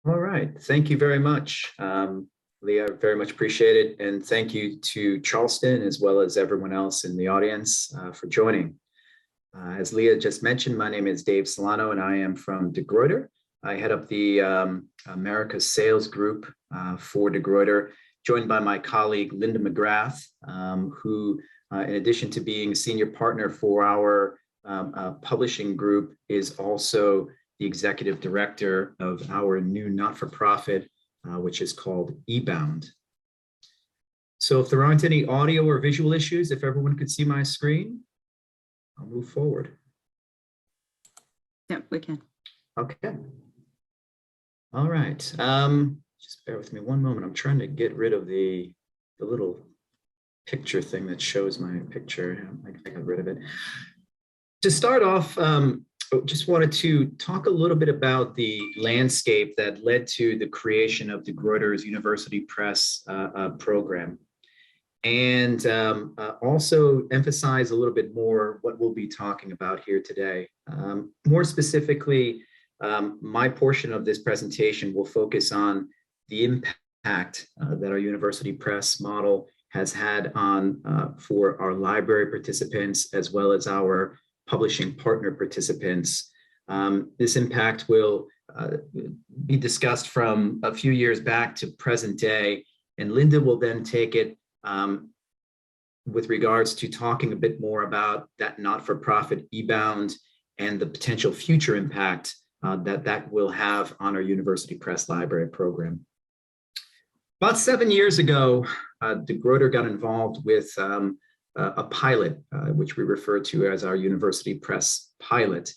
All right. Thank you very much, Leah. Very much appreciate it. And thank you to Charleston as well as everyone else in the audience for joining. As Leah just mentioned, my name is Dave Solano and I am from DeGruyter. I head up the America's sales group for DeGruyter, joined by my colleague, Linda McGrath, who, in addition to being a senior partner for our publishing group, is also the executive director of our new not-for-profit, which is called eBound. So if there aren't any audio or visual issues, if everyone could see my screen, I'll move forward. Yep, we can. Okay. All right. Just bear with me one moment. I'm trying to get rid of the little picture thing that shows my picture. I got rid of it. To start off, just wanted to talk a little bit about the landscape that led to the creation of DeGruyter's University Press program. And also emphasize a little bit more what we'll be talking about here today. More specifically, my portion of this presentation will focus on the impact that our University Press model has had on for our library participants as well as our publishing partner participants. This impact will be discussed from a few years back to present day, and Linda will then take it with regards to talking a bit more about that not-for-profit eBound and the potential future impact that will have on our University Press Library program. About 7 years ago, DeGruyter got involved with a pilot, which we refer to as our University Press pilot.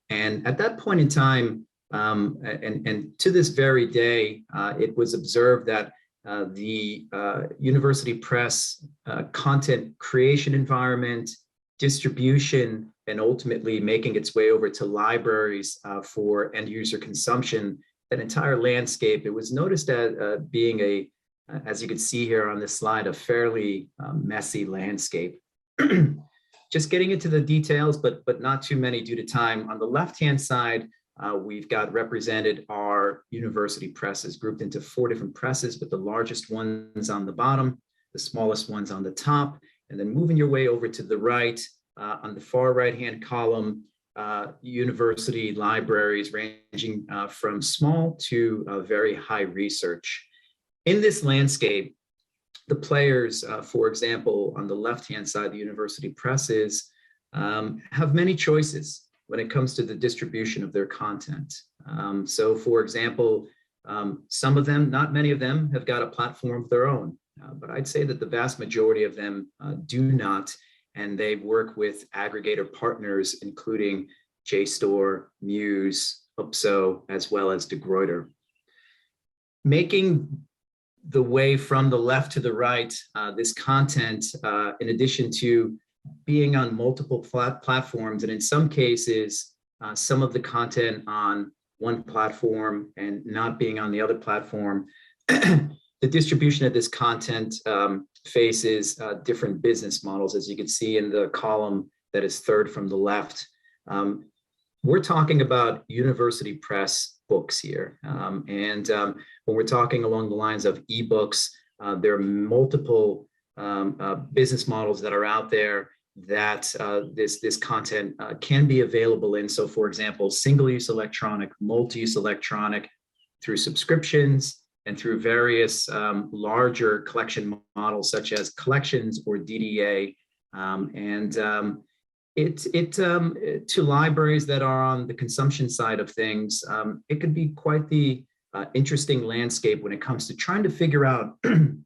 And at that point in time, and to this very day, it was observed that the University Press content creation environment, distribution, and ultimately making its way over to libraries for end user consumption, that entire landscape, it was noticed as being as you can see here on this slide, a fairly messy landscape. Just getting into the details, but not too many due to time. On the left-hand side, we've got represented our university presses grouped into 4 different presses, with the largest ones on the bottom, the smallest ones on the top, and then moving your way over to the right, on the far right-hand column, university libraries ranging from small to very high research. In this landscape, the players, for example, on the left-hand side, the university presses, have many choices when it comes to the distribution of their content. So for example, some of them, not many of them, have got a platform of their own, but I'd say that the vast majority of them do not, and they work with aggregator partners, including JSTOR, Muse, UPSO, as well as DeGruyter. Making the way from the left to the right, this content, in addition to being on multiple platforms, and in some cases, some of the content on one platform and not being on the other platform, the distribution of this content faces different business models, as you can see in the column that is third from the left. We're talking about University Press books here. When we're talking along the lines of ebooks, there are multiple business models that are out there that this content can be available in. So for example, single-use electronic, multi-use electronic, through subscriptions and through various larger collection models such as collections or DDA. To libraries that are on the consumption side of things, it could be quite the interesting landscape when it comes to trying to figure out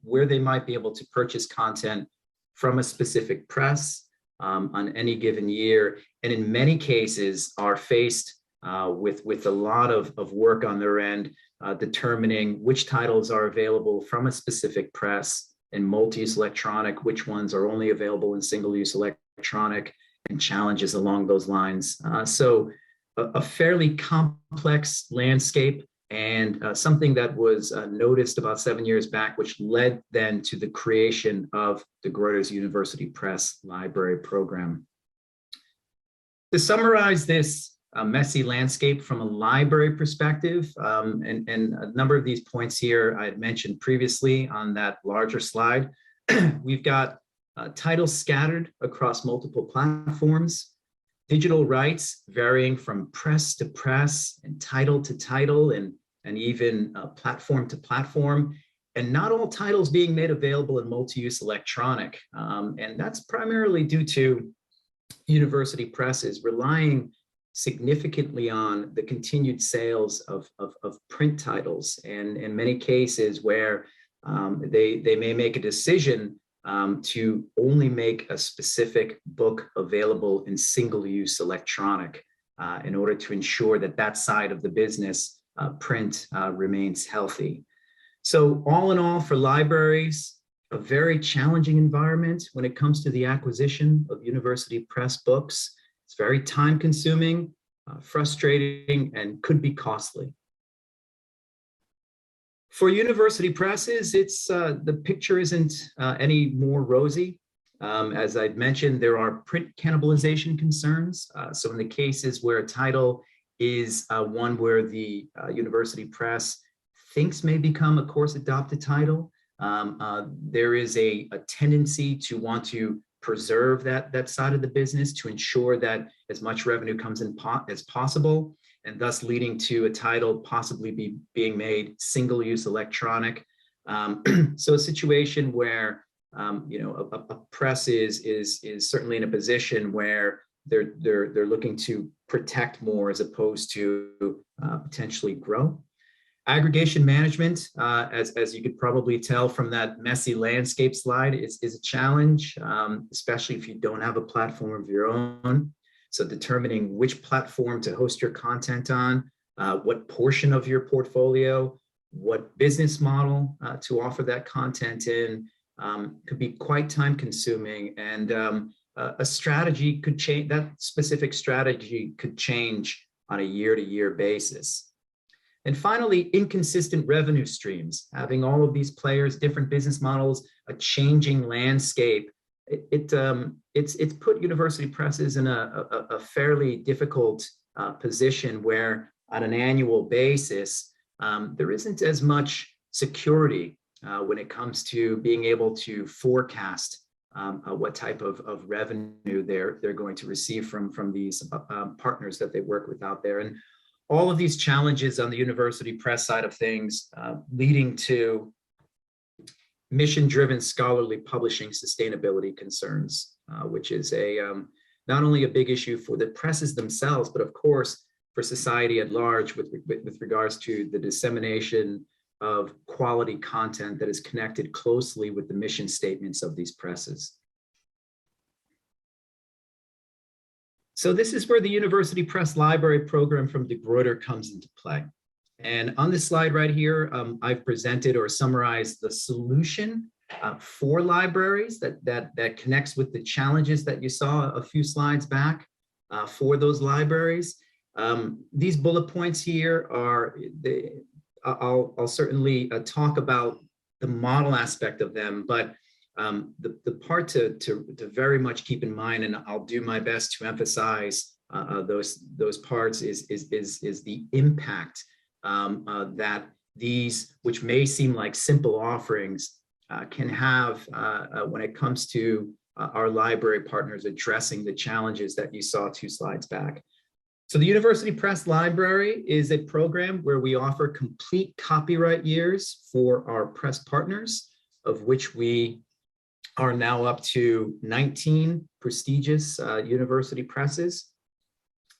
where they might be able to purchase content from a specific press on any given year, and in many cases are faced with a lot of work on their end, determining which titles are available from a specific press in multi-use electronic, which ones are only available in single-use electronic, and challenges along those lines. So a fairly complex landscape, and something that was noticed about 7 years back, which led then to the creation of DeGruyter's University Press Library program. To summarize this a messy landscape from a library perspective. And a number of these points here I had mentioned previously on that larger slide. We've got titles scattered across multiple platforms, digital rights varying from press to press and title to title and even platform to platform, and not all titles being made available in multi-use electronic. And that's primarily due to university presses relying significantly on the continued sales of print titles, and in many cases where they may make a decision to only make a specific book available in single-use electronic in order to ensure that that side of the business, print, remains healthy. So all in all, for libraries, a very challenging environment when it comes to the acquisition of university press books. It's very time-consuming, frustrating, and could be costly. For university presses, it's the picture isn't any more rosy. As I'd mentioned, there are print cannibalization concerns. So in the cases where a title is one where the university press thinks may become a course-adopted title, there is a tendency to want to preserve that side of the business to ensure that as much revenue comes in as possible, and thus leading to a title possibly being made single-use electronic. So a situation where a press is certainly in a position where they're looking to protect more as opposed to potentially grow. Aggregation management, as you could probably tell from that messy landscape slide, is a challenge, especially if you don't have a platform of your own. So determining which platform to host your content on, what portion of your portfolio, what business model to offer that content in, could be quite time consuming, and a strategy could change. That specific strategy could change on a year-to-year basis. And finally, inconsistent revenue streams. Having all of these players, different business models, a changing landscape, it's put university presses in a fairly difficult position where on an annual basis, there isn't as much security when it comes to being able to forecast what type of revenue they're going to receive from these partners that they work with out there. And all of these challenges on the university press side of things leading to mission-driven scholarly publishing sustainability concerns, which is not only a big issue for the presses themselves, but of course for society at large with regards to the dissemination of quality content that is connected closely with the mission statements of these presses. So this is where the University Press Library program from DeGruyter comes into play. And on this slide right here, I've presented or summarized the solution for libraries that connects with the challenges that you saw a few slides back for those libraries. These bullet points here are, I'll certainly talk about the model aspect of them, but the part to very much keep in mind, and I'll do my best to emphasize those parts, is the impact that these, which may seem like simple offerings, can have when it comes to our library partners addressing the challenges that you saw 2 slides back. So the University Press Library is a program where we offer complete copyright years for our press partners, of which we are now up to 19 prestigious university presses.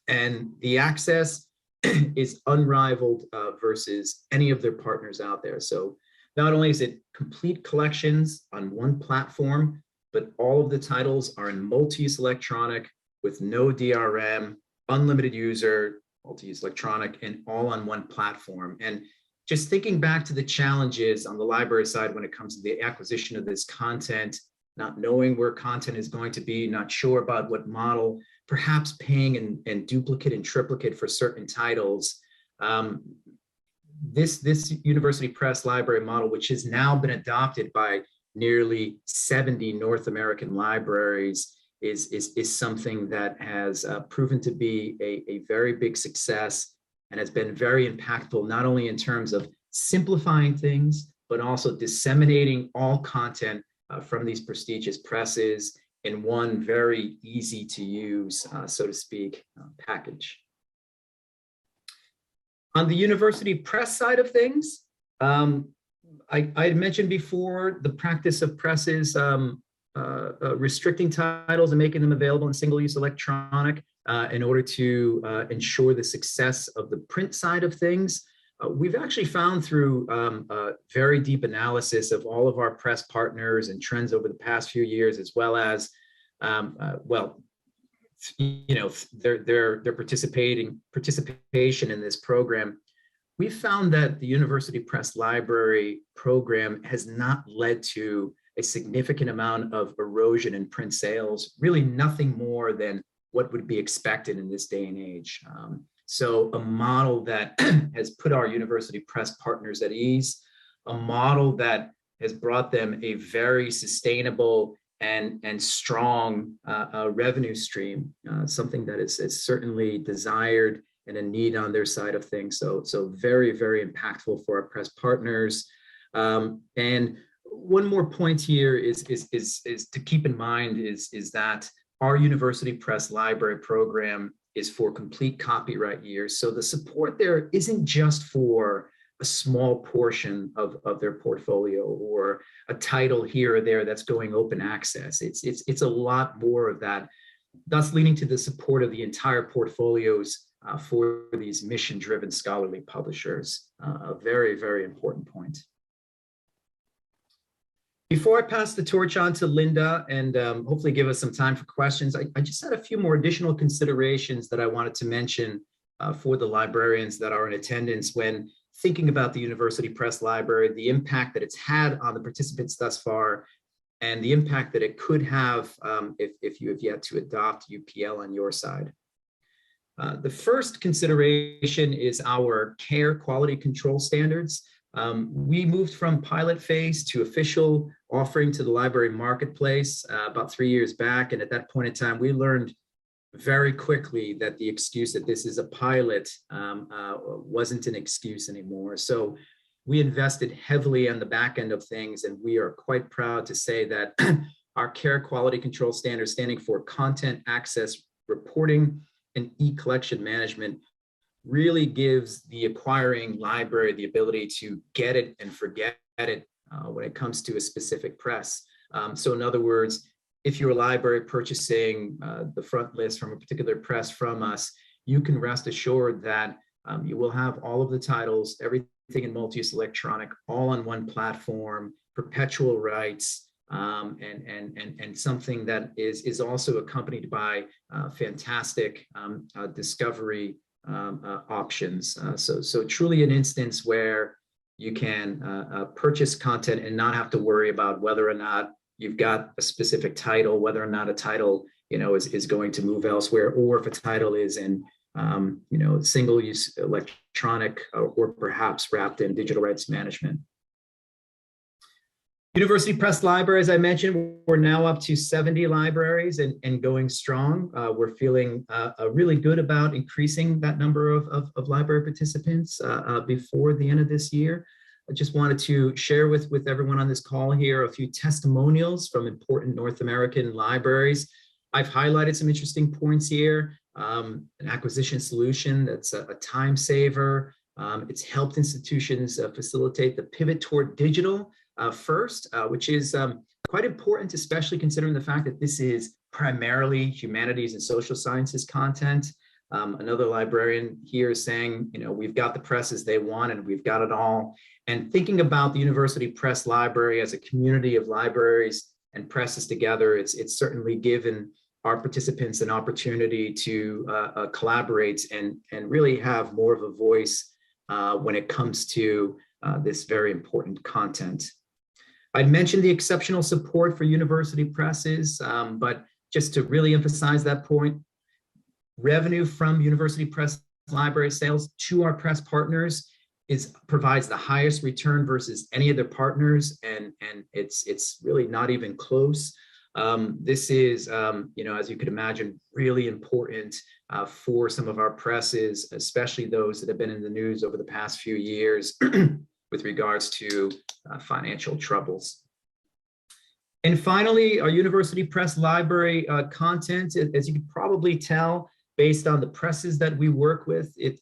And the access is unrivaled versus any of their partners out there. So not only is it complete collections on one platform, but all of the titles are in multi-use electronic with no DRM, unlimited user, multi-use electronic, and all on one platform. And just thinking back to the challenges on the library side when it comes to the acquisition of this content, not knowing where content is going to be, not sure about what model, perhaps paying in duplicate and triplicate for certain titles. This University Press Library model, which has now been adopted by nearly 70 North American libraries, is something that has proven to be a very big success and has been very impactful, not only in terms of simplifying things, but also disseminating all content from these prestigious presses in one very easy to use, so to speak, package. On the university press side of things, I had mentioned before the practice of presses restricting titles and making them available in single-use electronic in order to ensure the success of the print side of things. We've actually found through very deep analysis of all of our press partners and trends over the past few years, as well as, well, you know, their participation in this program, we found that the University Press Library program has not led to a significant amount of erosion in print sales, really nothing more than what would be expected in this day and age. So a model that has put our university press partners at ease, a model that has brought them a very sustainable and strong revenue stream, something that is certainly desired and a need on their side of things. So very, very impactful for our press partners. And one more point here is to keep in mind is that our University Press Library program is for complete copyright years. So the support there isn't just for a small portion of their portfolio or a title here or there that's going open access. It's a lot more of that, thus leading to the support of the entire portfolios for these mission-driven scholarly publishers. A very, very important point. Before I pass the torch on to Linda and hopefully give us some time for questions, I just had a few more additional considerations that I wanted to mention for the librarians that are in attendance when thinking about the University Press Library, the impact that it's had on the participants thus far, and the impact that it could have if you have yet to adopt UPL on your side. The first consideration is our care quality control standards. We moved from pilot phase to official offering to the library marketplace about 3 years back. And at that point in time, we learned very quickly that the excuse that this is a pilot wasn't an excuse anymore. So we invested heavily on the back end of things, and we are quite proud to say that our care quality control standards, standing for content access reporting and e-collection management, really gives the acquiring library the ability to get it and forget it when it comes to a specific press. So in other words, if you're a library purchasing the front list from a particular press from us, you can rest assured that you will have all of the titles, everything in multi-use electronic, all on one platform, perpetual rights, and something that is also accompanied by fantastic discovery options. So truly an instance where you can purchase content and not have to worry about whether or not you've got a specific title, whether or not a title, you know, is going to move elsewhere, or if a title is in, you know, single-use electronic or perhaps wrapped in digital rights management. University Press Library, as I mentioned, we're now up to 70 libraries and going strong. We're feeling really good about increasing that number of library participants before the end of this year. I just wanted to share with everyone on this call here a few testimonials from important North American libraries. I've highlighted some interesting points here. An acquisition solution that's a time saver. It's helped institutions facilitate the pivot toward digital first, which is quite important, especially considering the fact that this is primarily humanities and social sciences content. Another librarian here is saying, you know, we've got the presses they want and we've got it all. And thinking about the University Press Library as a community of libraries and presses together, it's certainly given our participants an opportunity to collaborate and really have more of a voice when it comes to this very important content. I mentioned the exceptional support for university presses, but just to really emphasize that point, revenue from University Press Library sales to our press partners provides the highest return versus any of their partners, and it's really not even close. This is, as you could imagine, really important for some of our presses, especially those that have been in the news over the past few years with regards to financial troubles. And finally, our University Press Library content, as you can probably tell, based on the presses that we work with, it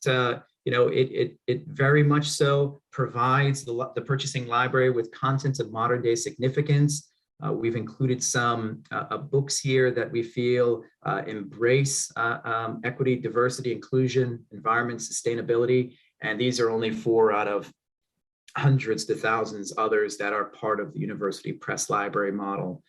very much so provides the purchasing library with content of modern day significance. We've included some books here that we feel embrace equity, diversity, inclusion, environment, sustainability, and these are only 4 out of hundreds to thousands others that are part of the University Press Library model.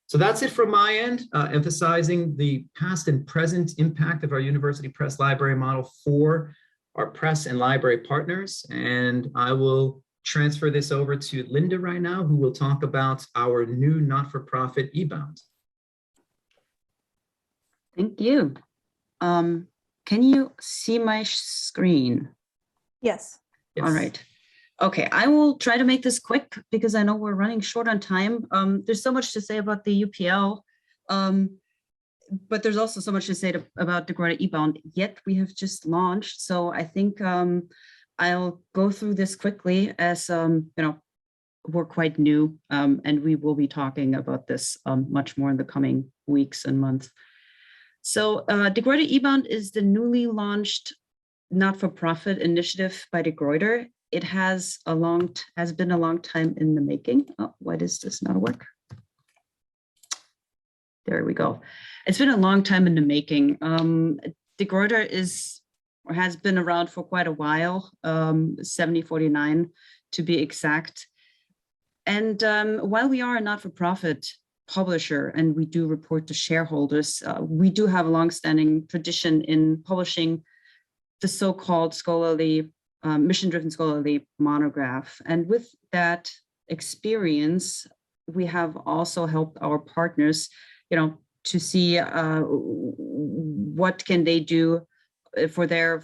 So that's it from my end, emphasizing the past and present impact of our University Press Library model for our press and library partners. And I will transfer this over to Linda right now, who will talk about our new not-for-profit eBound. Thank you. Can you see my screen? Yes. Yes. All right. Okay, I will try to make this quick because I know we're running short on time. There's so much to say about the UPL, but there's also so much to say about DeGruyter eBound, yet we have just launched. So I think I'll go through this quickly as, we're quite new and we will be talking about this much more in the coming weeks and months. So DeGruyter eBound is the newly launched not-for-profit initiative by DeGruyter. It has been a long time in the making. Oh, why does this not work? There we go. It's been a long time in the making. DeGruyter has been around for quite a while, 7049 to be exact. And while we are a not-for-profit publisher and we do report to shareholders, we do have a longstanding tradition in publishing the so-called scholarly, mission-driven scholarly monograph. And with that experience, we have also helped our partners, to see what can they do for their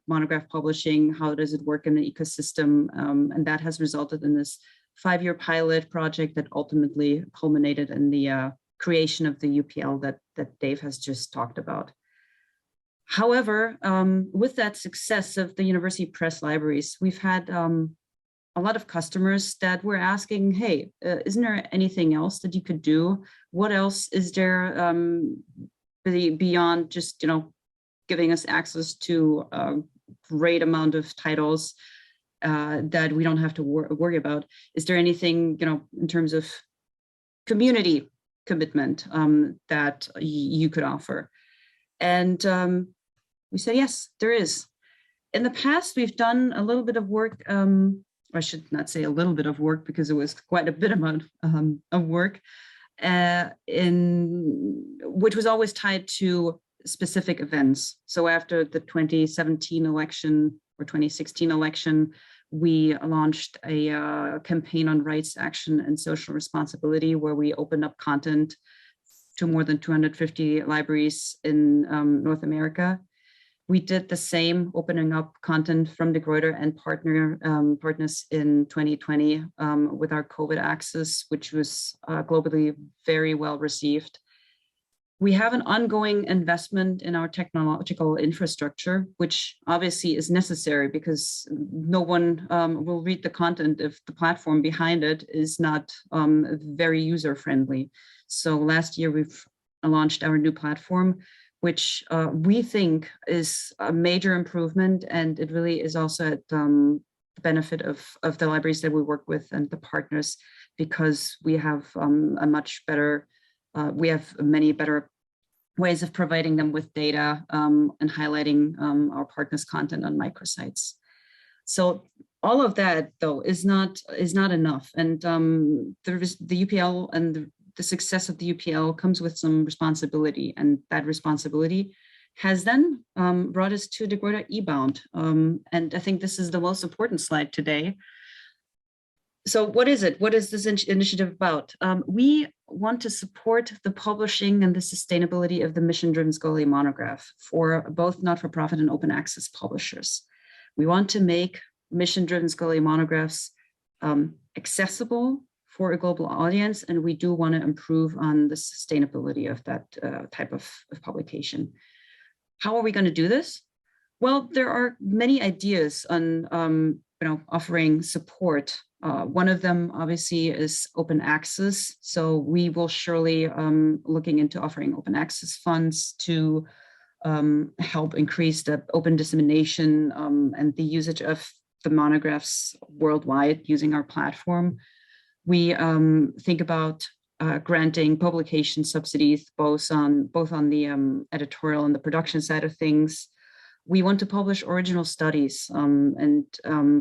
monograph publishing, how does it work in the ecosystem, and that has resulted in this 5-year pilot project that ultimately culminated in the creation of the UPL that Dave has just talked about. However, with that success of the university press libraries, we've had a lot of customers that were asking, hey, isn't there anything else that you could do? What else is there beyond just, giving us access to a great amount of titles that we don't have to worry about? Is there anything, in terms of community commitment that you could offer? And we said, yes, there is. In the past, we've done a little bit of work. I should not say a little bit of work because it was quite a bit amount of work, which was always tied to specific events. So after the 2017 election or 2016 election, we launched a campaign on rights, action, and social responsibility, where we opened up content to more than 250 libraries in North America. We did the same, opening up content from DeGruyter and partners in 2020 with our COVID access, which was globally very well received. We have an ongoing investment in our technological infrastructure, which obviously is necessary because no one will read the content if the platform behind it is not very user-friendly. So last year, we've launched our new platform, which we think is a major improvement, and it really is also at the benefit of the libraries that we work with and the partners, because we have we have many better ways of providing them with data and highlighting our partners' content on microsites. So all of that, though, is not enough, and the UPL and the success of the UPL comes with some responsibility, and that responsibility has then brought us to DeGruyter eBound. And I think this is the most important slide today. So what is it? What is this initiative about? We want to support the publishing and the sustainability of the mission-driven scholarly monograph for both not-for-profit and open access publishers. We want to make mission-driven scholarly monographs accessible for a global audience, and we do want to improve on the sustainability of that type of publication. How are we going to do this? Well, there are many ideas on offering support. One of them obviously is open access. So we will surely looking into offering open access funds to help increase the open dissemination and the usage of the monographs worldwide using our platform. We think about granting publication subsidies both on the editorial and the production side of things. We want to publish original studies and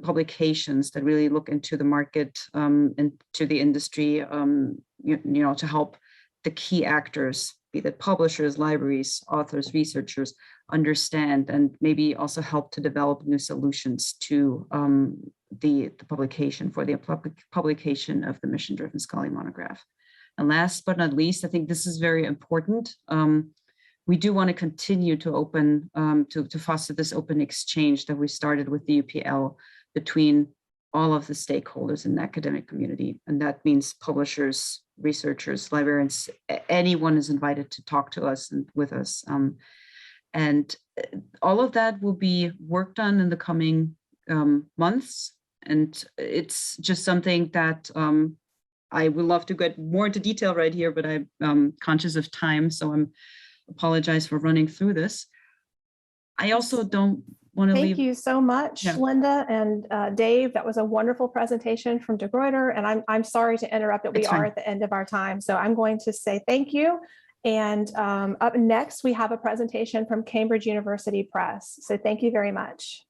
publications that really look into the market and to the industry, to help the key actors, be that publishers, libraries, authors, researchers, understand and maybe also help to develop new solutions to the publication for the publication of the mission-driven scholarly monograph. And last but not least, I think this is very important. We do want to continue to open, to foster this open exchange that we started with the UPL between all of the stakeholders in the academic community. And that means publishers, researchers, librarians, anyone is invited to talk to us and with us. And all of that will be worked on in the coming months. And it's just something that I would love to get more into detail right here, but I'm conscious of time, so apologize for running through this. I also don't want to leave. Thank you so much, Linda and Dave. That was a wonderful presentation from DeGruyter, and I'm sorry to interrupt, but we are at the end of our time. So I'm going to say thank you. And up next, we have a presentation from Cambridge University Press. So thank you very much.